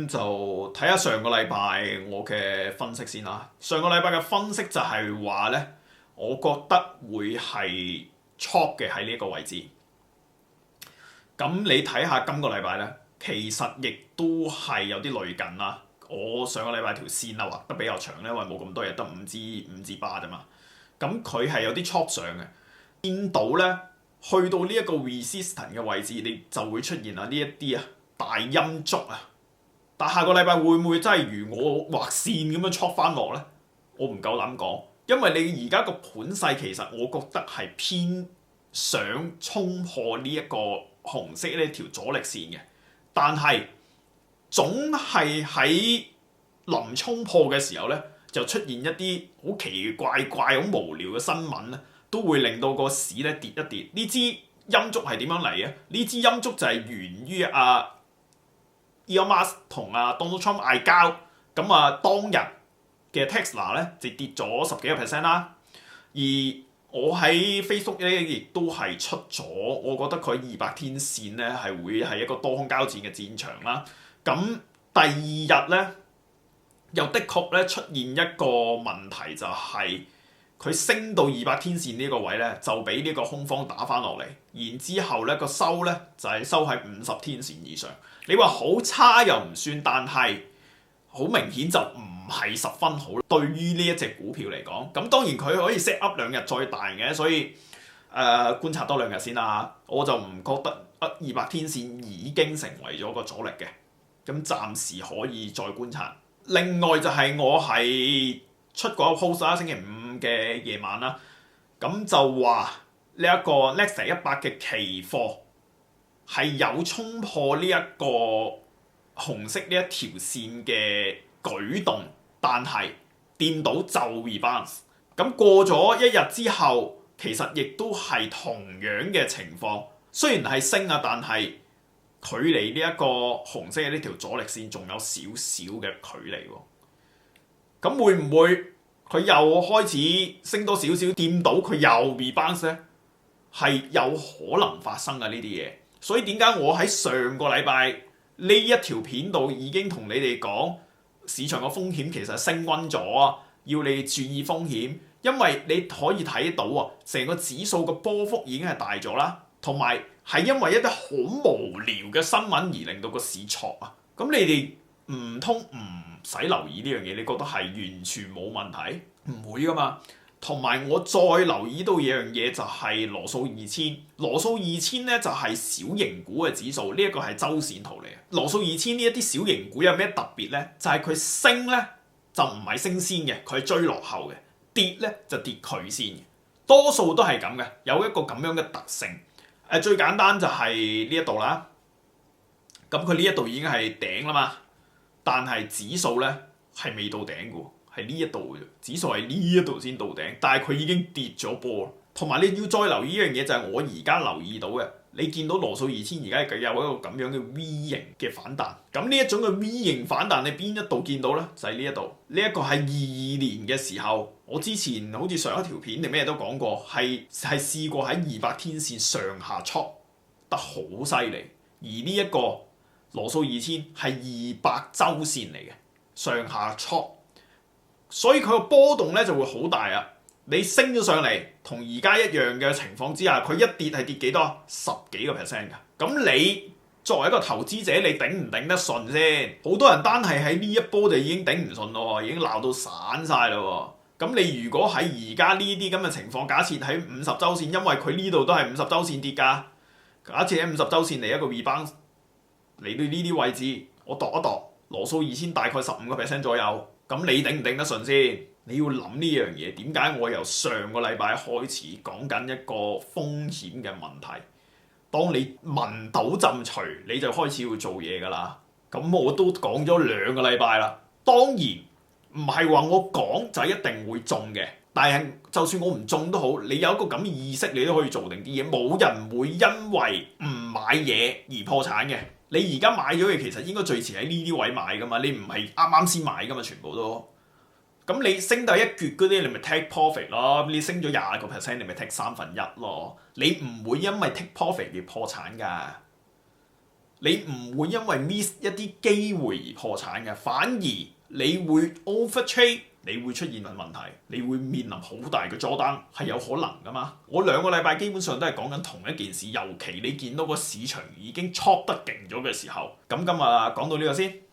就睇下上個禮拜我嘅分析先啦。上個禮拜嘅分析就係話呢，我覺得會係 chop 嘅喺呢一個位置。咁你睇下今個禮拜呢，其實亦都係有啲類近啦。我上個禮拜條線啊畫得比較長呢，因為冇咁多嘢，得5至8啫嘛。咁佢係有啲 chop 上嘅，見到呢，去到呢一個 resistance 嘅位置，你就會出現啊呢一啲大陰燭啊。但下個禮拜會唔會真係如我畫線咁樣 chop 翻落呢？我唔夠膽講，因為你而家個盤勢其實我覺得係偏想衝破呢一個紅色呢條阻力線嘅，但係總係喺臨衝破嘅時候呢，就出現一啲好奇怪怪、好無聊嘅新聞咧，都會令到個市咧跌一跌。呢支陰燭係點樣嚟嘅？呢支陰燭就係源於Elon Musk 同Donald Trump 嗌交，咁當日嘅 Tesla 咧就跌咗10幾個 percent 啦。而我喺 Facebook 咧亦都係出咗，我覺得佢200天線咧係會係一個多空交戰嘅戰場啦。咁第二日咧又的確咧出現一個問題，就係佢升到200天線呢個位咧，就俾呢個空方打翻落嚟，然之後咧個收咧就係收喺50天線以上。你話好差又唔算，但係好明顯就唔係十分好。對於呢一隻股票嚟講，咁當然佢可以 set up 2日再大嘅，所以觀察多2日先啦。我就唔覺得200天線已經成為咗個阻力嘅，咁暫時可以再觀察。另外就係我係出過一個 post 啦，星期5嘅夜晚啦，咁就話呢一個 Nasdaq 100嘅期貨係有衝破呢一個紅色呢一條線嘅舉動，但係掂到就 rebalance。咁過咗1日之後，其實亦都係同樣嘅情況，雖然係升啊，但係距離呢一個紅色嘅呢條阻力線仲有少少嘅距離喎。咁會唔會佢又開始升多少少，掂到佢又 rebalance 咧？係有可能發生嘅呢啲嘢。所以點解我喺上個禮拜呢一條片度已經同你哋講，市場嘅風險其實升溫咗啊，要你注意風險，因為你可以睇到啊，成個指數嘅波幅已經係大咗啦，同埋係因為一啲好無聊嘅新聞而令到個市挫啊。咁你哋唔通唔使留意呢樣嘢？你覺得係完全冇問題？唔會噶嘛。同埋我再留意到一樣嘢，就係羅素2000。羅素2000咧就係小型股嘅指數，呢一個係周線圖嚟嘅。羅素2000呢一啲小型股有咩特別咧？就係佢升咧就唔係升先嘅，佢係追落後嘅；跌咧就跌佢先嘅。多數都係咁嘅，有一個咁樣嘅特性。最簡單就係呢一度啦。咁佢呢一度已經係頂啦嘛，但係指數咧係未到頂嘅喎。係呢一度嘅，指數係呢一度先到頂，但係佢已經跌咗波。同埋你要再留意一樣嘢，就係我而家留意到嘅，你見到羅素2000而家有一個咁樣嘅 V 型嘅反彈。咁呢一種嘅 V 型反彈，你邊一度見到呢？就係呢一度。呢一個係22年嘅時候，我之前好似上一條片定咩都講過，係試過喺200天線上下戳得好犀利。而呢一個羅素2000係200周線嚟嘅，上下戳。所以佢個波動咧就會好大啊！你升咗上嚟，同而家一樣嘅情況之下，佢一跌係跌幾多？10幾個 percent 㗎。咁你作為一個投資者，你頂唔頂得順先？好多人單係喺呢一波就已經頂唔順咯，已經鬧到散晒咯。咁你如果喺而家呢啲咁嘅情況，假設喺50周線，因為佢呢度都係50周線跌㗎。假設喺50周線嚟一個 rebound 嚟到呢啲位置，我度一度羅素2000大概15個 percent 左右。咁你頂唔頂得順先？你要諗呢樣嘢。點解我由上個禮拜開始講緊一個風險嘅問題？當你聞到陣除，你就開始要做嘢㗎啦。咁我都講咗2個禮拜啦。當然唔係話我講就一定會中嘅，但係就算我唔中都好，你有一個咁嘅意識，你都可以做定啲嘢。冇人會因為唔買嘢而破產嘅。你而家買咗嘅其實應該最遲喺呢啲位買噶嘛，你唔係啱啱先買噶嘛，全部都。咁你升到一撅嗰啲，你咪 take profit 咯。你升咗20個 percent，你咪 take1/3咯。你唔會因為 take profit 而破產㗎。你唔會因為 miss 一啲機會而破產嘅，反而你會 overtrade，你會出現問題，你會面臨好大嘅 drawdown，係有可能噶嘛。我2個禮拜基本上都係講緊同一件事，尤其你見到個市場已經 chop 得勁咗嘅時候。咁今日講到呢個先。